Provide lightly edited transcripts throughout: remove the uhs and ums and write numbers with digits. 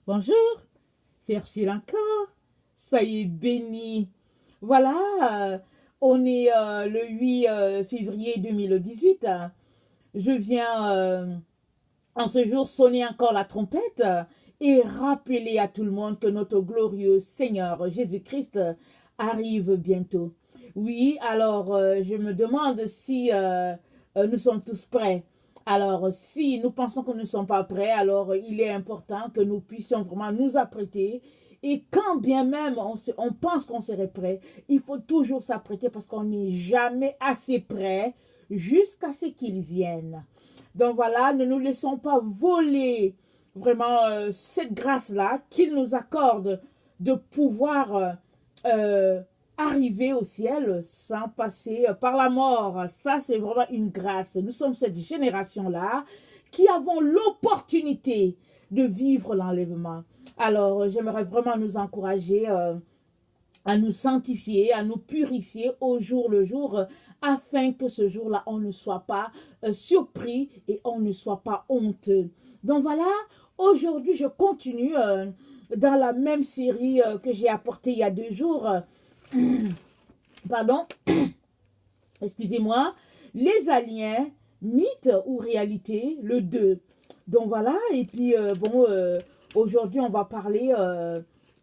Bonjour, c'est Ursule encore. Soyez bénis. Voilà, on est le 8 février 2018. Je viens en ce jour sonner encore la trompette et rappeler à tout le monde que notre glorieux Seigneur Jésus-Christ arrive bientôt. Oui, alors je me demande si nous sommes tous prêts. Alors, si nous pensons que nous ne sommes pas prêts, alors il est important que nous puissions vraiment nous apprêter. Et quand bien même on pense qu'on serait prêt, il faut toujours s'apprêter parce qu'on n'est jamais assez prêt jusqu'à ce qu'il vienne. Donc voilà, ne nous laissons pas voler vraiment cette grâce-là qu'il nous accorde de pouvoir arriver au ciel sans passer par la mort. Ça, c'est vraiment une grâce. Nous sommes cette génération-là qui avons l'opportunité de vivre l'enlèvement. Alors, j'aimerais vraiment nous encourager à nous sanctifier, à nous purifier au jour le jour, afin que ce jour-là, on ne soit pas surpris et on ne soit pas honteux. Donc voilà, aujourd'hui, je continue dans la même série que j'ai apportée il y a 2 jours. Pardon, excusez-moi, les aliens, mythes ou réalité, le 2. Donc voilà, et puis aujourd'hui, on va parler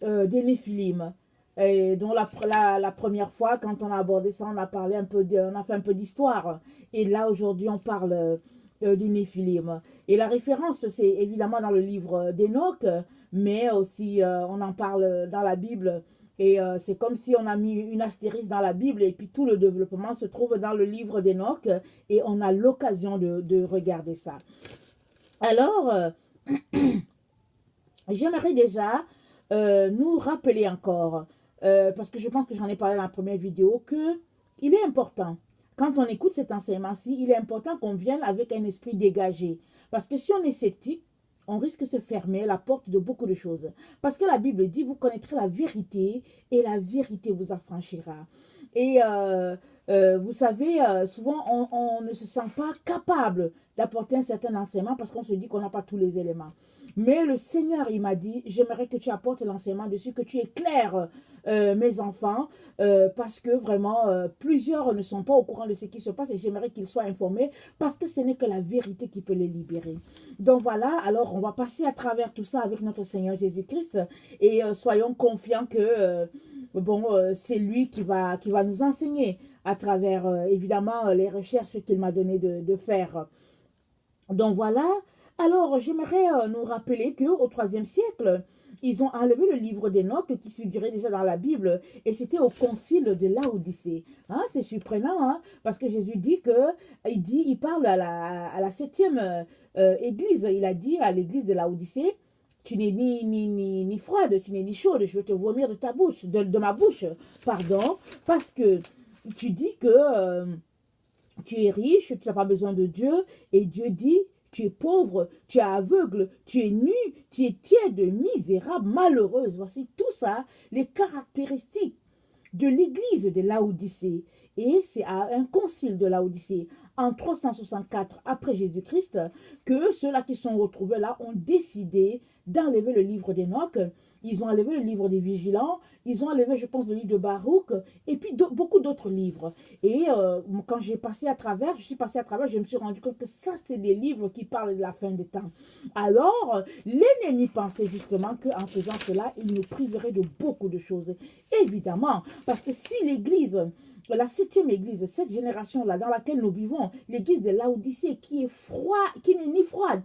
des Néphilim. Et donc la première fois, quand on a abordé ça, on a parlé on a fait un peu d'histoire. Et là, aujourd'hui, on parle des Néphilim. Et la référence, c'est évidemment dans le livre d'Enoch, mais aussi on en parle dans la Bible. Et c'est comme si on a mis une astérisque dans la Bible et puis tout le développement se trouve dans le livre d'Enoch et on a l'occasion de regarder ça. Alors, j'aimerais déjà nous rappeler encore, parce que je pense que j'en ai parlé dans la première vidéo, que il est important, quand on écoute cet enseignement-ci, il est important qu'on vienne avec un esprit dégagé. Parce que si on est sceptique, on risque de se fermer la porte de beaucoup de choses. Parce que la Bible dit, vous connaîtrez la vérité et la vérité vous affranchira. Et vous savez, souvent on ne se sent pas capable d'apporter un certain enseignement parce qu'on se dit qu'on n'a pas tous les éléments. Mais le Seigneur, il m'a dit, j'aimerais que tu apportes l'enseignement dessus, que tu éclaires mes enfants, parce que vraiment, plusieurs ne sont pas au courant de ce qui se passe et j'aimerais qu'ils soient informés, parce que ce n'est que la vérité qui peut les libérer. Donc voilà, alors on va passer à travers tout ça avec notre Seigneur Jésus-Christ et soyons confiants que c'est lui qui va nous enseigner à travers, évidemment, les recherches qu'il m'a donné de faire. Donc voilà, alors j'aimerais nous rappeler qu'au IIIe siècle, ils ont enlevé le livre d'Enoch qui figurait déjà dans la Bible et c'était au concile de Laodicée. Hein, c'est surprenant, hein, parce que Jésus dit il parle à la septième église. Il a dit à l'église de Laodicée, tu n'es ni froide, tu n'es ni chaude, je vais te vomir de ta bouche, de ma bouche, pardon, parce que tu dis que tu es riche, tu n'as pas besoin de Dieu, et Dieu dit, tu es pauvre, tu es aveugle, tu es nu, tu es tiède, misérable, malheureuse. Voici tout ça, les caractéristiques de l'église de Laodicée. Et c'est à un concile de Laodicée, en 364 après Jésus-Christ, que ceux-là qui sont retrouvés là ont décidé d'enlever le livre d'Enoch. Ils ont enlevé le livre des vigilants, ils ont enlevé, je pense, le livre de Baruch, et puis beaucoup d'autres livres. Et quand je suis passée à travers, je me suis rendu compte que ça, c'est des livres qui parlent de la fin des temps. Alors, l'ennemi pensait justement qu'en faisant cela, il nous priverait de beaucoup de choses. Évidemment, parce que si l'église, la septième église, cette génération-là dans laquelle nous vivons, l'église de Laodicée, qui est froide, qui n'est ni froide,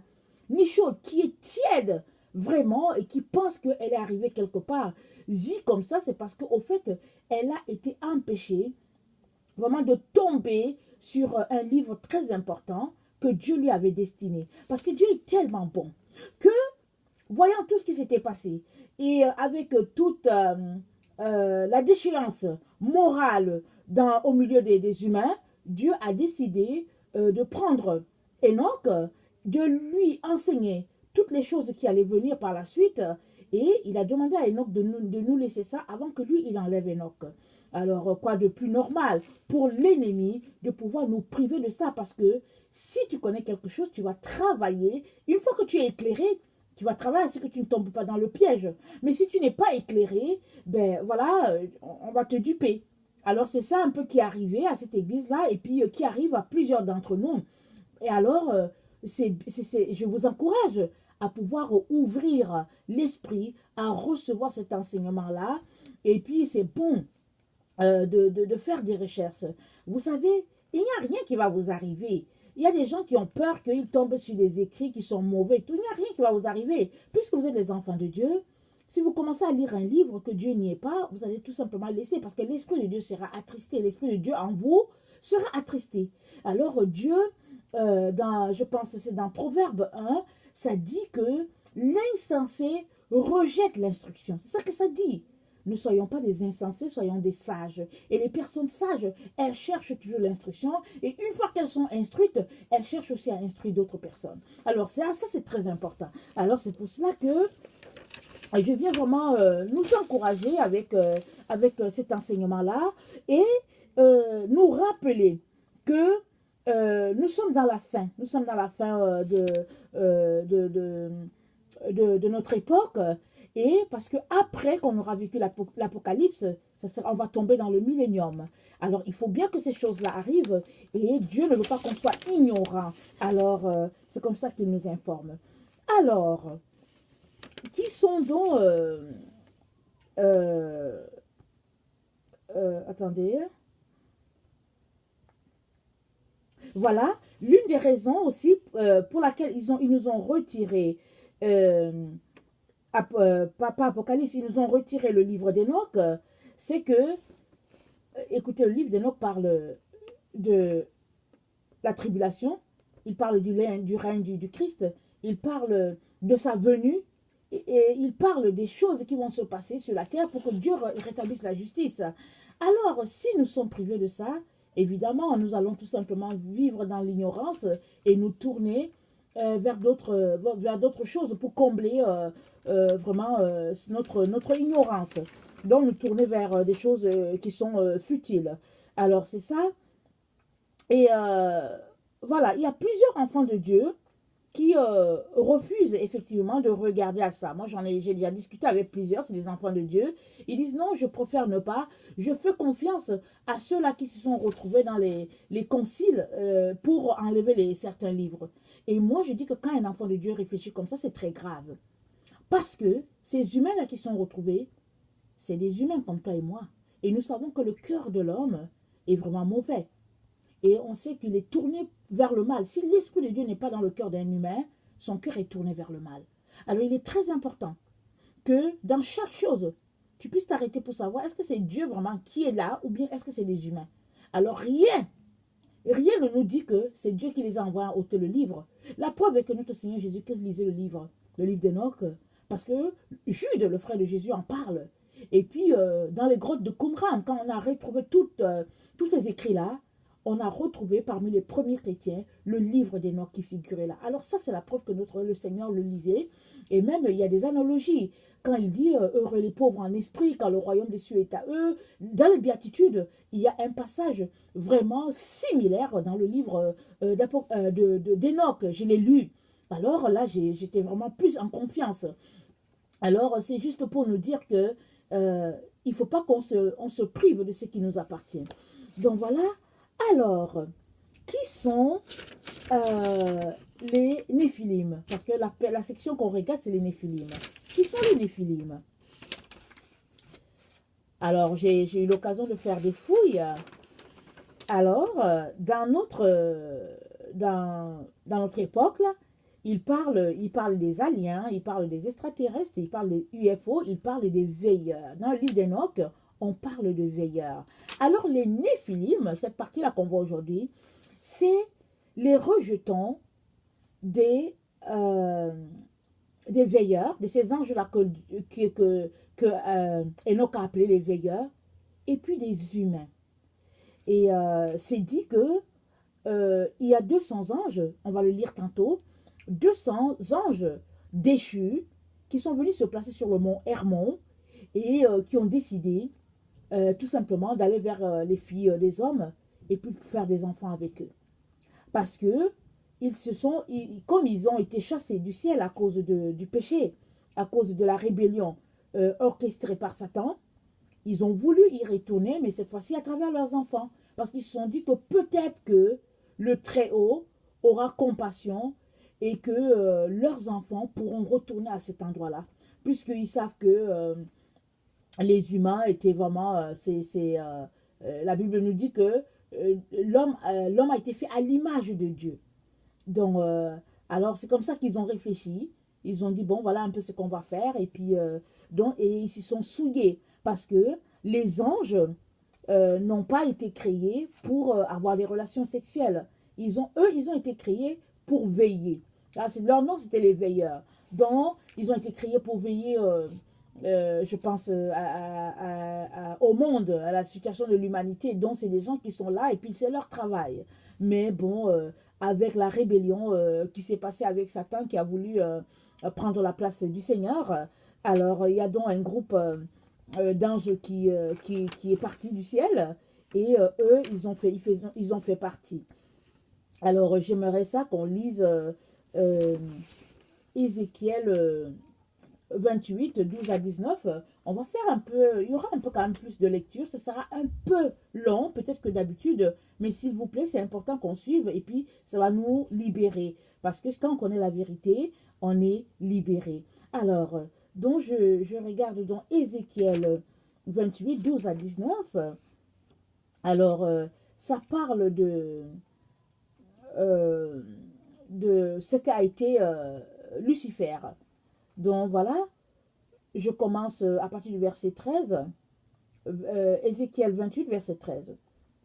ni chaude, qui est tiède, vraiment, et qui pense qu'elle est arrivée quelque part, vit comme ça, c'est parce qu'au fait, elle a été empêchée vraiment de tomber sur un livre très important que Dieu lui avait destiné. Parce que Dieu est tellement bon que, voyant tout ce qui s'était passé, et avec toute la déchéance morale au milieu des humains, Dieu a décidé de prendre Enoch, de lui enseigner toutes les choses qui allaient venir par la suite, et il a demandé à Enoch de nous laisser ça avant que lui, il enlève Enoch. Alors, quoi de plus normal pour l'ennemi de pouvoir nous priver de ça? Parce que si tu connais quelque chose, tu vas travailler. Une fois que tu es éclairé, Tu vas travailler à ce que tu ne tombes pas dans le piège. Mais si tu n'es pas éclairé, ben voilà, on va te duper. Alors c'est ça un peu qui est arrivé à cette église-là et puis qui arrive à plusieurs d'entre nous. Et alors, je vous encourage à pouvoir ouvrir l'esprit, à recevoir cet enseignement-là. Et puis c'est bon de faire des recherches. Vous savez, il n'y a rien qui va vous arriver. Il y a des gens qui ont peur qu'ils tombent sur des écrits qui sont mauvais. Il n'y a rien qui va vous arriver. Puisque vous êtes des enfants de Dieu, si vous commencez à lire un livre que Dieu n'y est pas, vous allez tout simplement laisser parce que l'Esprit de Dieu sera attristé. L'Esprit de Dieu en vous sera attristé. Alors Dieu, je pense que c'est dans Proverbe 1, ça dit que l'insensé rejette l'instruction. C'est ça que ça dit. Ne soyons pas des insensés, soyons des sages. Et les personnes sages, elles cherchent toujours l'instruction. Et une fois qu'elles sont instruites, elles cherchent aussi à instruire d'autres personnes. Alors ça c'est très important. Alors c'est pour cela que je viens vraiment nous encourager avec cet enseignement-là et nous rappeler que nous sommes dans la fin. Nous sommes dans la fin de notre époque. Et parce que après qu'on aura vécu l'Apocalypse, on va tomber dans le millénium. Alors, il faut bien que ces choses-là arrivent et Dieu ne veut pas qu'on soit ignorant. Alors, c'est comme ça qu'il nous informe. Alors, qui sont donc... attendez. Voilà, l'une des raisons aussi pour laquelle ils nous ont retiré... pas Apocalypse, ils nous ont retiré le livre d'Enoch, c'est que, écoutez, le livre d'Enoch parle de la tribulation, il parle du règne du Christ, il parle de sa venue, et il parle des choses qui vont se passer sur la terre pour que Dieu rétablisse la justice. Alors, si nous sommes privés de ça, évidemment, nous allons tout simplement vivre dans l'ignorance et nous tourner vers d'autres choses pour combler vraiment notre ignorance. Donc nous tourner vers des choses qui sont futiles. Alors c'est ça. Et voilà, il y a plusieurs enfants de Dieu qui refusent effectivement de regarder à ça. Moi, j'ai déjà discuté avec plusieurs, c'est des enfants de Dieu. Ils disent non, je préfère ne pas. Je fais confiance à ceux-là qui se sont retrouvés dans les conciles pour enlever certains livres. Et moi, je dis que quand un enfant de Dieu réfléchit comme ça, c'est très grave. Parce que ces humains-là qui sont retrouvés, c'est des humains comme toi et moi. Et nous savons que le cœur de l'homme est vraiment mauvais. Et on sait qu'il est tourné vers le mal. Si l'Esprit de Dieu n'est pas dans le cœur d'un humain, son cœur est tourné vers le mal. Alors il est très important que dans chaque chose, tu puisses t'arrêter pour savoir est-ce que c'est Dieu vraiment qui est là ou bien est-ce que c'est des humains. Alors rien ne nous dit que c'est Dieu qui les a envoyés à ôter le livre. La preuve est que notre Seigneur Jésus-Christ lisait le livre d'Enoch, parce que Jude, le frère de Jésus, en parle. Et puis dans les grottes de Qumran, quand on a retrouvé tous ces écrits-là, on a retrouvé parmi les premiers chrétiens le livre d'Enoch qui figurait là. Alors ça, c'est la preuve que le Seigneur le lisait. Et même, il y a des analogies. Quand il dit « Heureux les pauvres en esprit, quand le royaume des cieux est à eux », dans les béatitudes, il y a un passage vraiment similaire dans le livre d'Enoch. Je l'ai lu. Alors là, j'étais vraiment plus en confiance. Alors, c'est juste pour nous dire que il ne faut pas qu'on se prive de ce qui nous appartient. Donc voilà. Alors, qui sont les Néphilim? Parce que la section qu'on regarde, c'est les Néphilim. Qui sont les Néphilim? Alors, j'ai eu l'occasion de faire des fouilles. Alors, dans notre époque, là, il parle des aliens, il parle des extraterrestres, il parle des UFO, il parle des veilleurs. Dans le livre d'Enoch, on parle de veilleurs. Alors, les Néphilim, cette partie-là qu'on voit aujourd'hui, c'est les rejetons des veilleurs, de ces anges-là que Enoch a appelé les veilleurs, et puis des humains. Et c'est dit que il y a 200 anges, on va le lire tantôt, 200 anges déchus qui sont venus se placer sur le mont Hermon et qui ont décidé tout simplement d'aller vers les filles des hommes et puis faire des enfants avec eux. Parce que comme ils ont été chassés du ciel à cause du péché, à cause de la rébellion orchestrée par Satan, ils ont voulu y retourner, mais cette fois-ci à travers leurs enfants. Parce qu'ils se sont dit que peut-être que le Très-Haut aura compassion et que leurs enfants pourront retourner à cet endroit-là. Puisqu'ils savent que les humains étaient vraiment... la Bible nous dit que l'homme a été fait à l'image de Dieu. Donc, alors c'est comme ça qu'ils ont réfléchi. Ils ont dit, bon, voilà un peu ce qu'on va faire. Et puis, et ils s'y sont souillés. Parce que les anges n'ont pas été créés pour avoir des relations sexuelles. Ils ont été créés pour veiller. Ah, leur nom, c'était les veilleurs. Donc, ils ont été créés pour veiller, je pense, au monde, à la situation de l'humanité. Donc, c'est des gens qui sont là et puis c'est leur travail. Mais bon, avec la rébellion qui s'est passée avec Satan qui a voulu prendre la place du Seigneur, alors il y a donc un groupe d'anges qui est parti du ciel et eux, ils ont fait partie. Alors, j'aimerais ça qu'on lise Ézéchiel 28, 12 à 19. On va faire un peu, il y aura un peu quand même plus de lecture. Ça sera un peu long, peut-être que d'habitude, mais s'il vous plaît, c'est important qu'on suive et puis ça va nous libérer. Parce que quand on connaît la vérité, on est libéré. Alors, donc je regarde dans Ézéchiel 28, 12 à 19. Alors, ça parle de ce qu'a été Lucifer. Donc voilà, je commence à partir du verset 13, Ézéchiel 28, verset 13.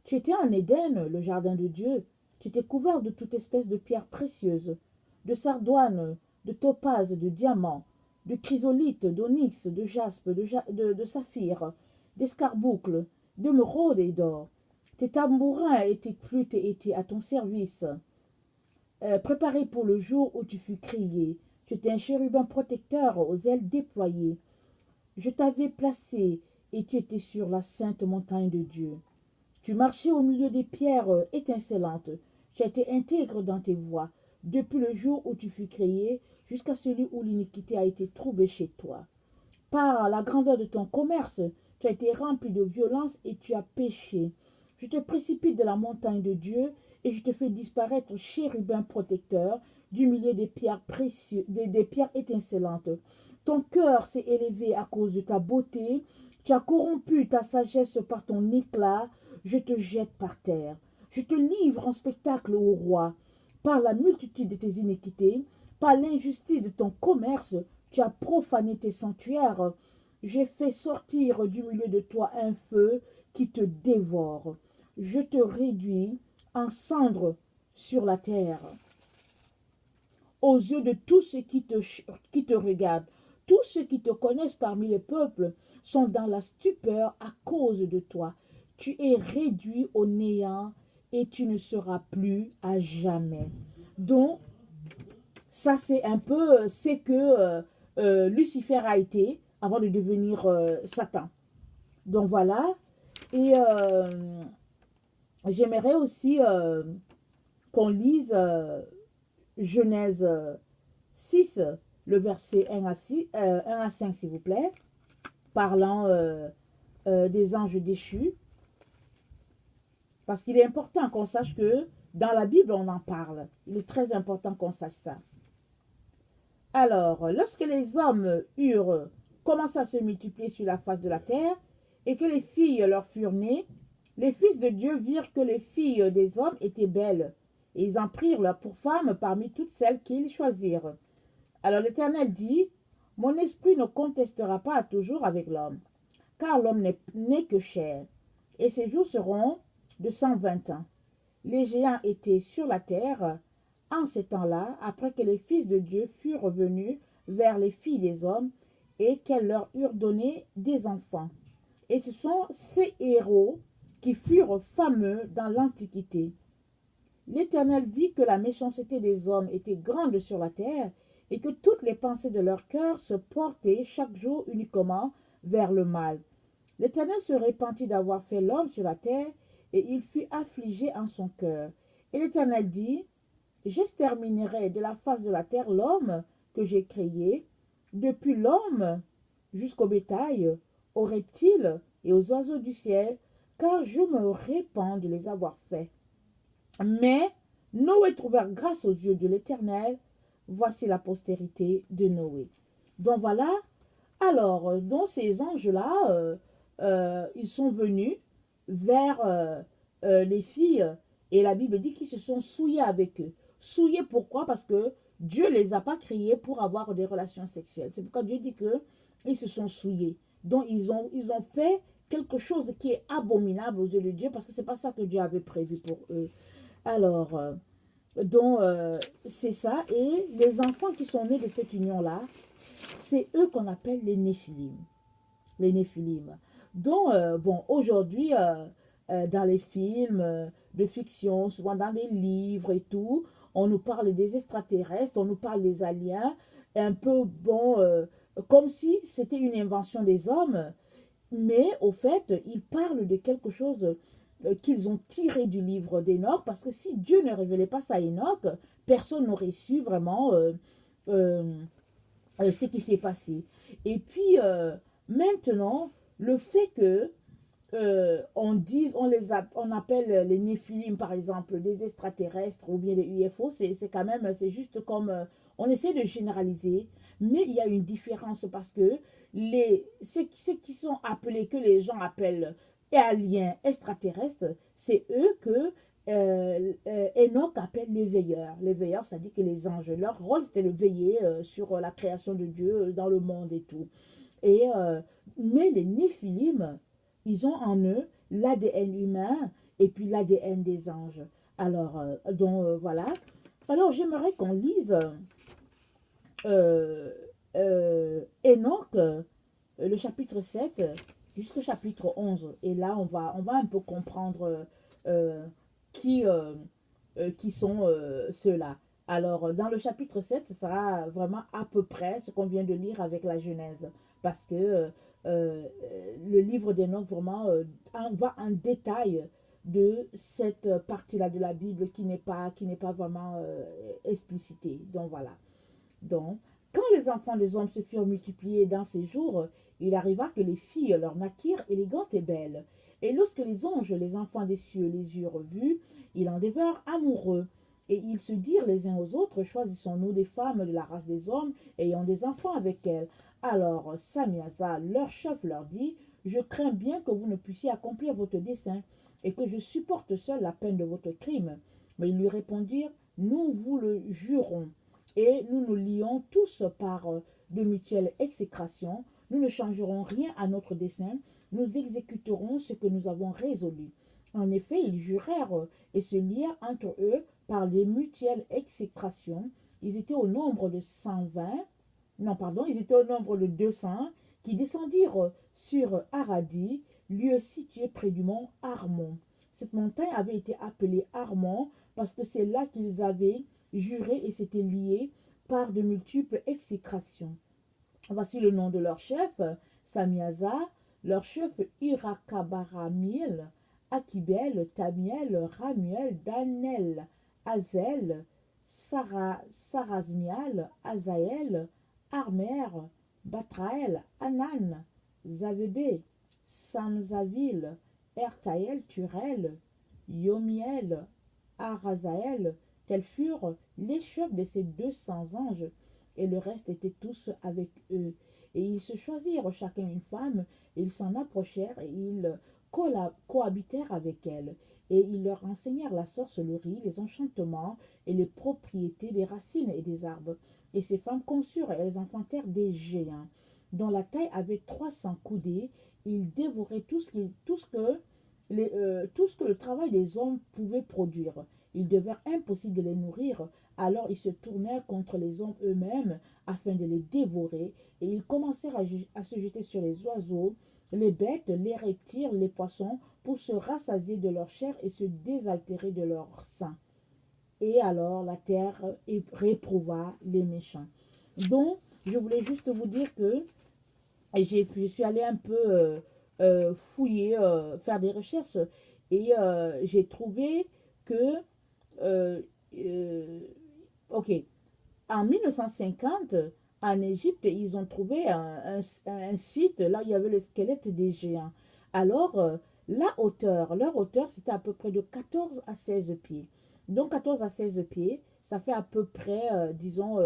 Tu étais en Éden, le jardin de Dieu. Tu étais couvert de toute espèce de pierres précieuses, de sardoine, de topaze, de diamants, de chrysolite, d'onyx, de jaspe, de saphir, d'escarboucle, d'émeraude et d'or. Tes tambourins et tes flûtes étaient à ton service, préparés pour le jour où tu fus crié. Tu étais un chérubin protecteur aux ailes déployées. Je t'avais placé et tu étais sur la sainte montagne de Dieu. Tu marchais au milieu des pierres étincelantes. Tu as été intègre dans tes voies, depuis le jour où tu fus créé jusqu'à celui où l'iniquité a été trouvée chez toi. Par la grandeur de ton commerce, tu as été rempli de violence et tu as péché. Je te précipite de la montagne de Dieu et je te fais disparaître, chérubin protecteur, du milieu des pierres précieuses, des pierres étincelantes. Ton cœur s'est élevé à cause de ta beauté. Tu as corrompu ta sagesse par ton éclat. Je te jette par terre. Je te livre en spectacle au roi. Par la multitude de tes iniquités, par l'injustice de ton commerce, tu as profané tes sanctuaires. J'ai fait sortir du milieu de toi un feu qui te dévore. Je te réduis en cendres sur la terre. Aux yeux de tous ceux qui te regardent, tous ceux qui te connaissent parmi les peuples sont dans la stupeur à cause de toi. Tu es réduit au néant et tu ne seras plus à jamais. Donc, ça c'est un peu ce que Lucifer a été avant de devenir Satan. Donc voilà. Et j'aimerais aussi qu'on lise Genèse 6, le verset 1 à 5, s'il vous plaît, parlant des anges déchus. Parce qu'il est important qu'on sache que dans la Bible, on en parle. Il est très important qu'on sache ça. Alors, lorsque les hommes commencé à se multiplier sur la face de la terre, et que les filles leur furent nées, les fils de Dieu virent que les filles des hommes étaient belles, et ils en prirent leur pour femmes parmi toutes celles qu'ils choisirent. Alors l'Éternel dit, « Mon esprit ne contestera pas toujours avec l'homme, car l'homme n'est que chair, et ses jours seront de 120 ans. » Les géants étaient sur la terre en ces temps-là, après que les fils de Dieu furent revenus vers les filles des hommes, et qu'elles leur eurent donné des enfants. Et ce sont ces héros qui furent fameux dans l'Antiquité. L'Éternel vit que la méchanceté des hommes était grande sur la terre, et que toutes les pensées de leur cœur se portaient chaque jour uniquement vers le mal. L'Éternel se repentit d'avoir fait l'homme sur la terre, et il fut affligé en son cœur. Et l'Éternel dit, j'exterminerai de la face de la terre l'homme que j'ai créé, depuis l'homme jusqu'au bétail, aux reptiles et aux oiseaux du ciel, car je me répands de les avoir faits. Mais Noé trouva grâce aux yeux de l'Éternel. Voici la postérité de Noé. Donc voilà. Alors, dans ces anges-là, ils sont venus vers les filles et la Bible dit qu'ils se sont souillés avec eux. Souillés pourquoi? Parce que Dieu ne les a pas créés pour avoir des relations sexuelles. C'est pourquoi Dieu dit qu'ils se sont souillés. Donc ils ont fait quelque chose qui est abominable aux yeux de Dieu parce que ce n'est pas ça que Dieu avait prévu pour eux. Alors, c'est ça. Et les enfants qui sont nés de cette union-là, c'est eux qu'on appelle les Néphilim. Les Néphilim. Donc, bon, aujourd'hui, dans les films de fiction, souvent dans les livres et tout, on nous parle des extraterrestres, on nous parle des aliens, un peu, bon, comme si c'était une invention des hommes, mais au fait, ils parlent de quelque chose qu'ils ont tiré du livre d'Enoch, parce que si Dieu ne révélait pas ça à Enoch, personne n'aurait su vraiment ce qui s'est passé. Et puis, maintenant, le fait que on appelle les Néphilim, par exemple, des extraterrestres ou bien des UFO, c'est quand même, c'est juste comme, on essaie de généraliser, mais il y a une différence parce que ceux qui sont appelés, que les gens appellent aliens extraterrestres, c'est eux que Enoch appelle les veilleurs. Les veilleurs, ça dit que les anges, leur rôle c'était de veiller sur la création de Dieu dans le monde et tout. Et, mais les Néphilim, ils ont en eux l'ADN humain et puis l'ADN des anges. Alors, voilà. Alors, j'aimerais qu'on lise Enoch, le chapitre 7 jusqu'au chapitre 11. Et là, on va un peu comprendre qui sont ceux-là. Alors, dans le chapitre 7, ce sera vraiment à peu près ce qu'on vient de lire avec la Genèse. Parce que le livre d'Enoch vraiment va en détail de cette partie-là de la Bible qui n'est pas vraiment explicitée. Donc voilà. Donc, quand les enfants des hommes se furent multipliés dans ces jours, il arriva que les filles leur naquirent élégantes et belles. Et lorsque les anges, les enfants des cieux, les eurent vus, ils en devinrent amoureux. Et ils se dirent les uns aux autres, choisissons-nous des femmes de la race des hommes, ayant des enfants avec elles. Alors Samiasa, leur chef, leur dit, je crains bien que vous ne puissiez accomplir votre dessein, et que je supporte seul la peine de votre crime. Mais ils lui répondirent, nous vous le jurons, et nous nous lions tous par de mutuelles exécrations, nous ne changerons rien à notre dessein, nous exécuterons ce que nous avons résolu. En effet, ils jurèrent et se lièrent entre eux par des mutuelles exécrations. Ils étaient au nombre de 120, non pardon, ils étaient au nombre de 200 qui descendirent sur Aradi, lieu situé près du mont Armon. Cette montagne avait été appelée Armon parce que c'est là qu'ils avaient juré et s'étaient liés par de multiples exécrations. Voici le nom de leur chef, Samiasa, leur chef Irakabaramil, Akibel, Tamiel, Ramuel, Danel, Azel, Sarasmial, Azaël, Armer, Batraël, Anan, Zavébé, Samzavil, Ertaël, Turel, Yomiel, Arazaël, tels furent les chefs de ces 200 anges, et le reste étaient tous avec eux. Et ils se choisirent chacun une femme, et ils s'en approchèrent, et ils cohabitèrent avec elles. Et ils leur enseignèrent la sorcellerie, les enchantements et les propriétés des racines et des arbres. Et ces femmes conçurent et elles enfantèrent des géants, dont la taille avait 300 coudées. Ils dévoraient tout ce que le travail des hommes pouvait produire. Il devint impossible de les nourrir, alors ils se tournèrent contre les hommes eux-mêmes afin de les dévorer, et ils commencèrent à se jeter sur les oiseaux, les bêtes, les reptiles, les poissons, pour se rassasier de leur chair et se désaltérer de leur sang. Et alors la terre réprouva les méchants. Donc, je voulais juste vous dire que je suis allée un peu fouiller, faire des recherches, et j'ai trouvé que ok, en 1950, en Égypte, ils ont trouvé un site là où il y avait le squelette des géants. Alors, leur hauteur, c'était à peu près de 14 à 16 pieds. Donc, 14 à 16 pieds, ça fait à peu près, disons,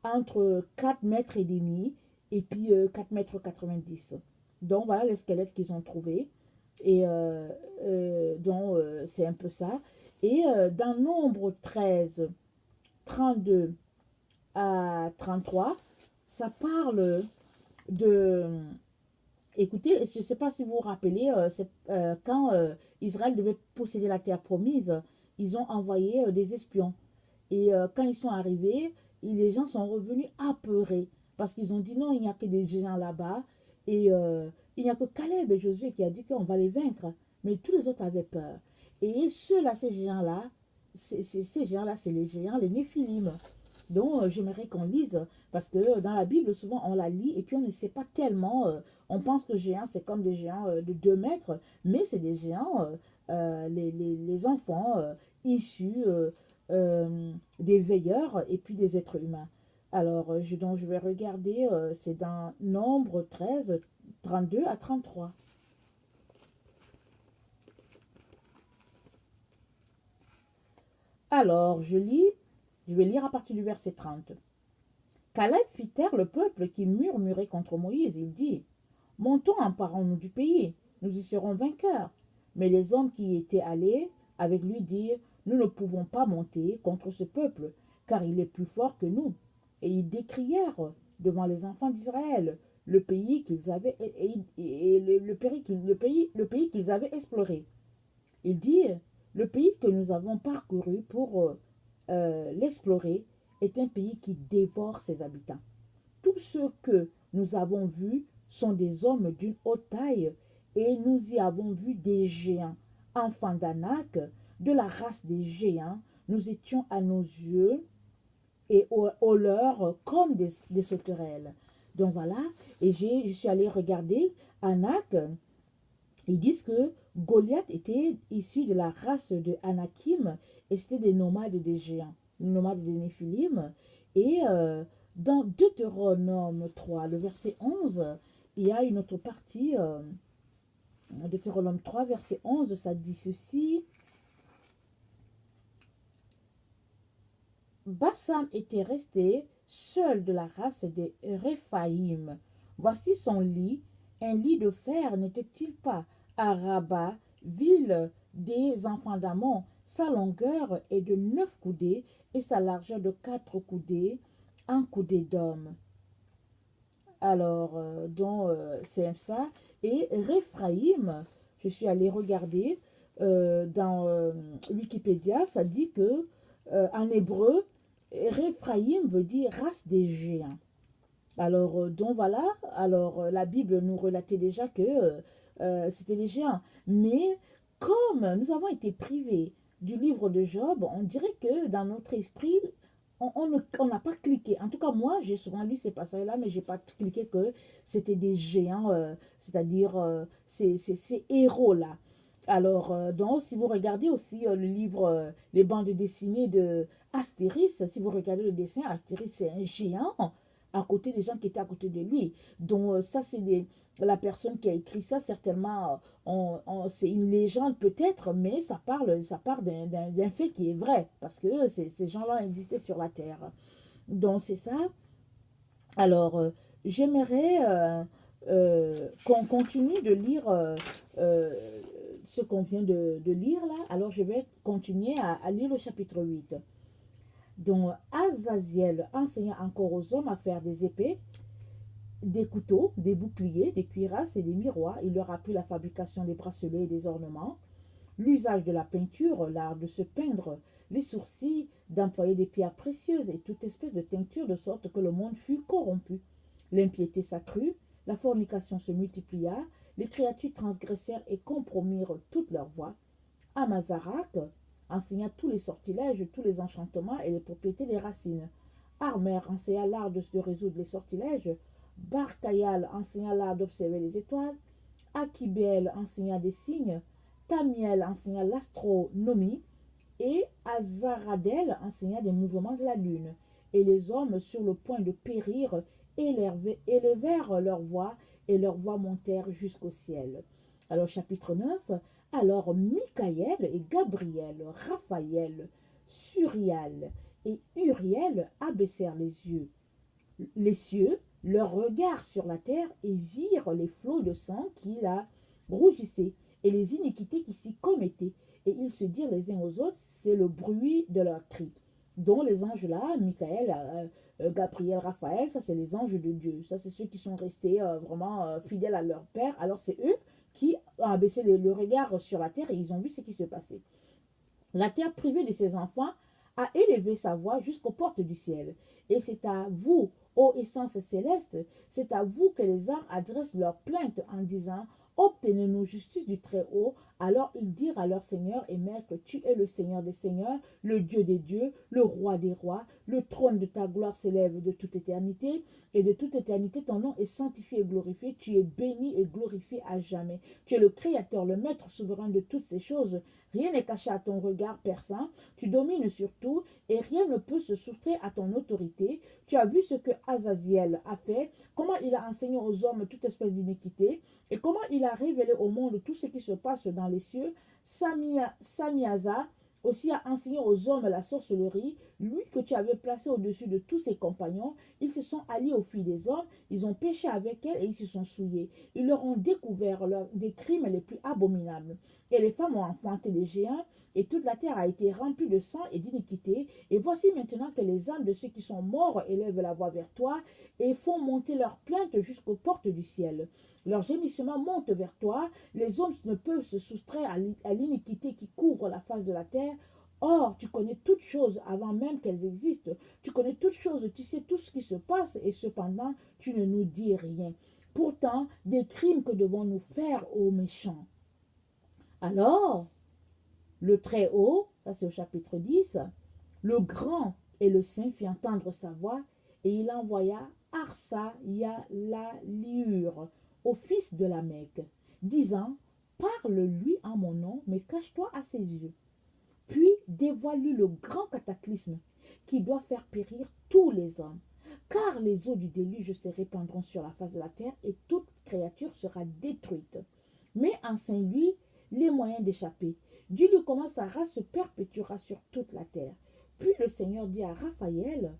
entre 4 mètres et demi et puis 4 mètres 90. Donc, voilà les squelettes qu'ils ont trouvés. Et donc, c'est un peu ça. Et dans nombre 13, 32 à 33, ça parle de... Écoutez, je ne sais pas si vous vous rappelez, quand Israël devait posséder la terre promise, ils ont envoyé des espions. Et quand ils sont arrivés, les gens sont revenus apeurés. Parce qu'ils ont dit non, il n'y a que des géants là-bas. Et il n'y a que Caleb et Josué qui a dit qu'on va les vaincre. Mais tous les autres avaient peur. Et ceux-là, ces géants-là, ces géants-là, c'est les géants, les Néphilim. Donc, j'aimerais qu'on lise, parce que dans la Bible, souvent, on la lit et puis on ne sait pas tellement. On pense que géants, c'est comme des géants de 2 mètres, mais c'est des géants, les enfants issus des veilleurs et puis des êtres humains. Alors, donc, je vais regarder, c'est dans Nombre 13, 32 à 33. Alors, je vais lire à partir du verset 30. Caleb fit taire le peuple qui murmurait contre Moïse. Il dit, montons, emparons-nous du pays, nous y serons vainqueurs. Mais les hommes qui y étaient allés avec lui dirent, nous ne pouvons pas monter contre ce peuple, car il est plus fort que nous. Et ils décrièrent devant les enfants d'Israël le pays qu'ils avaient le pays qu'ils avaient exploré. Ils dirent, le pays que nous avons parcouru pour l'explorer est un pays qui dévore ses habitants. Tous ceux que nous avons vus sont des hommes d'une haute taille, et nous y avons vu des géants, enfants d'Anak, de la race des géants. Nous étions à nos yeux et au leur comme des sauterelles. Donc voilà, et je suis allée regarder Anak. Ils disent que Goliath était issu de la race de Anakim et c'était des nomades des géants, des nomades des Néphilim. Et dans Deutéronome 3, le verset 11, il y a une autre partie, Deutéronome 3, verset 11, ça dit ceci. Bassam était resté seul de la race des Réphaïm. Voici son lit, un lit de fer n'était-il pas à Rabat, ville des enfants d'Amon? Sa longueur est de 9 coudées et sa largeur de 4 coudées, un coudé d'homme. Alors, c'est ça. Et Réphraïm, je suis allée regarder dans Wikipédia, ça dit que en hébreu, Réphraïm veut dire race des géants. Alors, donc voilà, alors la Bible nous relatait déjà que c'était des géants. Mais comme nous avons été privés du livre de Job, on dirait que dans notre esprit, on n'a pas cliqué. En tout cas, moi, j'ai souvent lu ces passages-là, mais je n'ai pas cliqué que c'était des géants, c'est-à-dire ces héros-là. Alors, donc, si vous regardez aussi le livre, les bandes dessinées de Astérix, si vous regardez le dessin, Astérix, c'est un géant à côté des gens qui étaient à côté de lui. Donc, ça, c'est la personne qui a écrit ça, certainement, c'est une légende peut-être, mais ça part d'un fait qui est vrai, parce que ces gens-là existaient sur la Terre. Donc, c'est ça. Alors, j'aimerais qu'on continue de lire ce qu'on vient de lire là. Alors, je vais continuer à lire le chapitre 8. Donc, Azaziel enseigna encore aux hommes à faire des épées, des couteaux, des boucliers, des cuirasses et des miroirs. Il leur apprit la fabrication des bracelets et des ornements, l'usage de la peinture, l'art de se peindre, les sourcils, d'employer des pierres précieuses et toute espèce de teinture, de sorte que le monde fut corrompu. L'impiété s'accrut, la fornication se multiplia, les créatures transgressèrent et compromirent toute leur voie. Amazarak enseigna tous les sortilèges, tous les enchantements et les propriétés des racines. Armer enseigna l'art de résoudre les sortilèges. Barkayal enseigna l'art d'observer les étoiles. Akibel enseigna des signes. Tamiel enseigna l'astronomie. Et Azaradel enseigna des mouvements de la lune. Et les hommes, sur le point de périr, élevèrent leur voix, et leurs voix montèrent jusqu'au ciel. Alors, chapitre 9. Alors, Michaël et Gabriel, Raphaël, Suriel et Uriel abaissèrent les cieux, leur regard sur la terre, et virent les flots de sang qui la rougissaient, et les iniquités qui s'y commettaient. Et ils se dirent les uns aux autres, c'est le bruit de leurs cris. Dont les anges là, Michaël, Gabriel, Raphaël, ça c'est les anges de Dieu. Ça c'est ceux qui sont restés vraiment fidèles à leur Père. Alors c'est eux qui ont abaissé le regard sur la terre et ils ont vu ce qui se passait. La terre privée de ses enfants a élevé sa voix jusqu'aux portes du ciel. Et c'est à vous, ô essence céleste, c'est à vous que les âmes adressent leurs plaintes en disant « Obtenez-nous justice du Très-Haut ». Alors ils dirent à leur Seigneur et Maître, tu es le Seigneur des seigneurs, le Dieu des dieux, le Roi des rois. Le trône de ta gloire s'élève de toute éternité, et de toute éternité ton nom est sanctifié et glorifié. Tu es béni et glorifié à jamais. Tu es le Créateur, le Maître souverain de toutes ces choses. Rien n'est caché à ton regard perçant. Tu domines sur tout, et rien ne peut se soustraire à ton autorité. Tu as vu ce que Azaziel a fait, comment il a enseigné aux hommes toute espèce d'iniquité, et comment il a révélé au monde tout ce qui se passe dans les cieux. Samiaza aussi a enseigné aux hommes la sorcellerie, lui que tu avais placé au-dessus de tous ses compagnons. Ils se sont alliés aux filles des hommes, ils ont péché avec elles et ils se sont souillés. Ils leur ont découvert des crimes les plus abominables. Et les femmes ont enfanté des géants, et toute la terre a été remplie de sang et d'iniquité. Et voici maintenant que les âmes de ceux qui sont morts élèvent la voix vers toi et font monter leurs plaintes jusqu'aux portes du ciel. Leurs gémissements montent vers toi. Les hommes ne peuvent se soustraire à l'iniquité qui couvre la face de la terre. Or, tu connais toutes choses avant même qu'elles existent. Tu connais toutes choses, tu sais tout ce qui se passe, et cependant, tu ne nous dis rien. Pourtant, des crimes que devons-nous faire aux méchants? Alors, le Très-Haut, ça c'est au chapitre 10, le Grand et le Saint fit entendre sa voix, et il envoya Arsayaliur au fils de la Mecque, disant, parle-lui en mon nom, mais cache-toi à ses yeux. Puis dévoile-lui le grand cataclysme qui doit faire périr tous les hommes. Car les eaux du déluge se répandront sur la face de la terre et toute créature sera détruite. Mais enseigne-lui les moyens d'échapper. Dis-lui comment sa race se perpétuera sur toute la terre. Puis le Seigneur dit à Raphaël,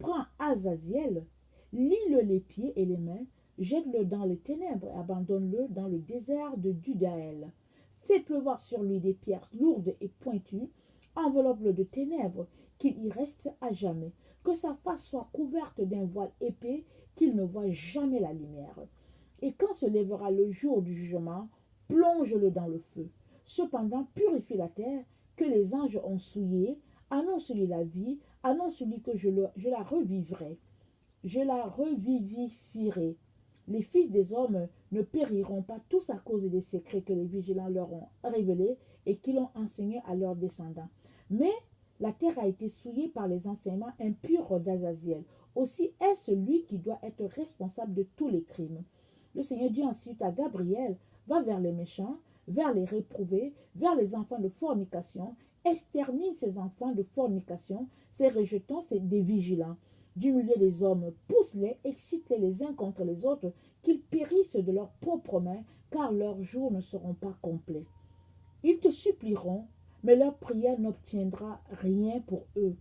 prends Azaziel, lie-le les pieds et les mains, jette-le dans les ténèbres et abandonne-le dans le désert de Dudaël. Fais pleuvoir sur lui des pierres lourdes et pointues, enveloppe-le de ténèbres, qu'il y reste à jamais, que sa face soit couverte d'un voile épais, qu'il ne voie jamais la lumière. Et quand se lèvera le jour du jugement, plonge-le dans le feu. Cependant, purifie la terre, que les anges ont souillée, annonce-lui la vie, annonce-lui que je la revivrai, je la revivifierai. Les fils des hommes ne périront pas tous à cause des secrets que les vigilants leur ont révélés et qu'ils ont enseignés à leurs descendants. Mais la terre a été souillée par les enseignements impurs d'Azaziel. Aussi est-ce lui qui doit être responsable de tous les crimes. Le Seigneur dit ensuite à Gabriel, va vers les méchants, vers les réprouvés, vers les enfants de fornication, extermine ces enfants de fornication, ces rejetons, des vigilants. Du milieu des hommes, pousse-les, excite-les les uns contre les autres, qu'ils périssent de leurs propres mains, car leurs jours ne seront pas complets. Ils te supplieront, mais leur prière n'obtiendra rien pour eux.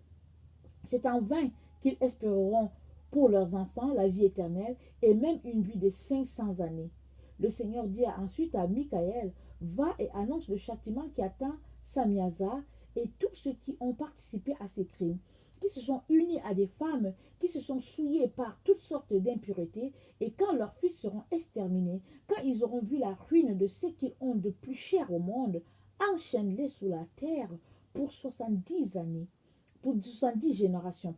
C'est en vain qu'ils espéreront pour leurs enfants la vie éternelle et même une vie de 500 années. Le Seigneur dit ensuite à Michaël, va et annonce le châtiment qui attend Samiaza et tous ceux qui ont participé à ces crimes, qui se sont unis à des femmes, qui se sont souillés par toutes sortes d'impuretés, et quand leurs fils seront exterminés, quand ils auront vu la ruine de ce qu'ils ont de plus cher au monde, enchaîne-les sous la terre pour 70 années, pour 70 générations,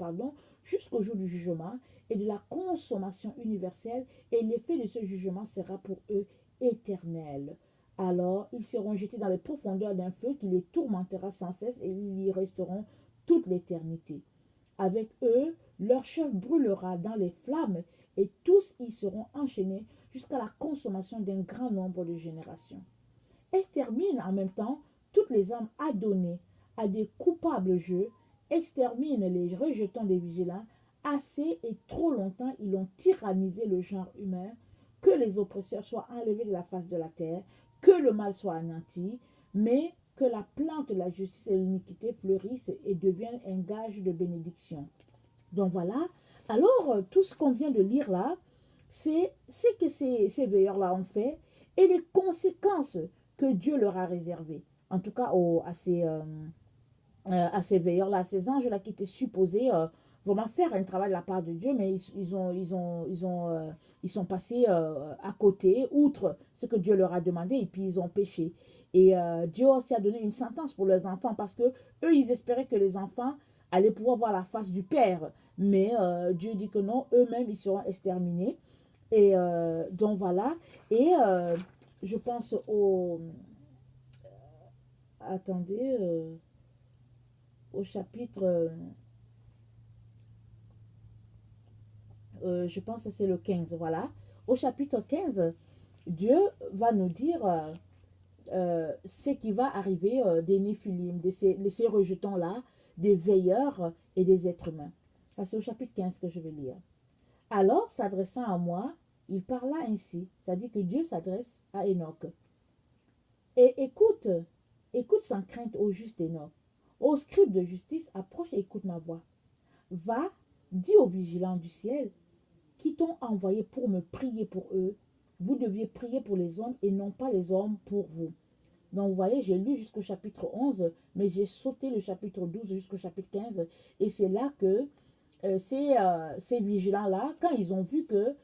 jusqu'au jour du jugement et de la consommation universelle, et l'effet de ce jugement sera pour eux éternel. Alors ils seront jetés dans les profondeurs d'un feu qui les tourmentera sans cesse, et ils y resteront toute l'éternité. Avec eux, leur chef brûlera dans les flammes, et tous y seront enchaînés jusqu'à la consommation d'un grand nombre de générations. Extermine en même temps toutes les âmes adonnées à des coupables jeux, extermine les rejetons des vigilants. Assez et trop longtemps, ils ont tyrannisé le genre humain. Que les oppresseurs soient enlevés de la face de la terre, que le mal soit anéanti, mais que la plante de la justice et l'iniquité fleurissent et deviennent un gage de bénédiction. Donc voilà. Alors, tout ce qu'on vient de lire là, c'est ce que ces veilleurs-là ont fait et les conséquences que Dieu leur a réservées. En tout cas, à ces veilleurs-là, à ces anges-là qui étaient supposés vraiment faire un travail de la part de Dieu, mais ils sont passés à côté, outre ce que Dieu leur a demandé, et puis ils ont péché. Et Dieu aussi a donné une sentence pour leurs enfants, parce que eux, ils espéraient que les enfants allaient pouvoir voir la face du Père. Mais Dieu dit que non, eux-mêmes, ils seront exterminés. Et donc voilà. Et je pense au... Attendez... au chapitre, je pense que c'est le 15, voilà. Au chapitre 15, Dieu va nous dire ce qui va arriver des Néphilim, de ces rejetons-là, des veilleurs et des êtres humains. C'est au chapitre 15 que je vais lire. Alors, s'adressant à moi, il parla ainsi, c'est-à-dire que Dieu s'adresse à Enoch. Et écoute sans crainte au juste Enoch. Ô scribe de justice, approche et écoute ma voix. Va, dis aux vigilants du ciel, qui t'ont envoyé pour me prier pour eux. Vous deviez prier pour les hommes et non pas les hommes pour vous. Donc, vous voyez, j'ai lu jusqu'au chapitre 11, mais j'ai sauté le chapitre 12 jusqu'au chapitre 15. Et c'est là que ces vigilants-là, quand ils ont vu que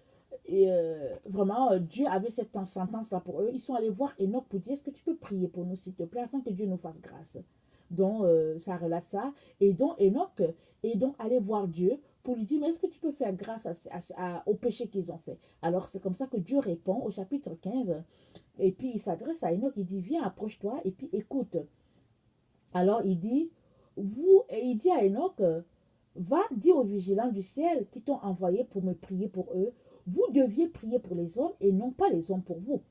vraiment Dieu avait cette sentence-là pour eux, ils sont allés voir Enoch pour dire, est-ce que tu peux prier pour nous, s'il te plaît, afin que Dieu nous fasse grâce. Donc, ça relate ça. Et donc, Enoch est donc allé voir Dieu pour lui dire, mais est-ce que tu peux faire grâce au péché qu'ils ont fait? Alors, c'est comme ça que Dieu répond au chapitre 15. Et puis, il s'adresse à Enoch, il dit, viens, approche-toi et puis écoute. Alors, il dit à Enoch, va, dis aux vigilants du ciel qui t'ont envoyé pour me prier pour eux. Vous deviez prier pour les hommes et non pas les hommes pour vous.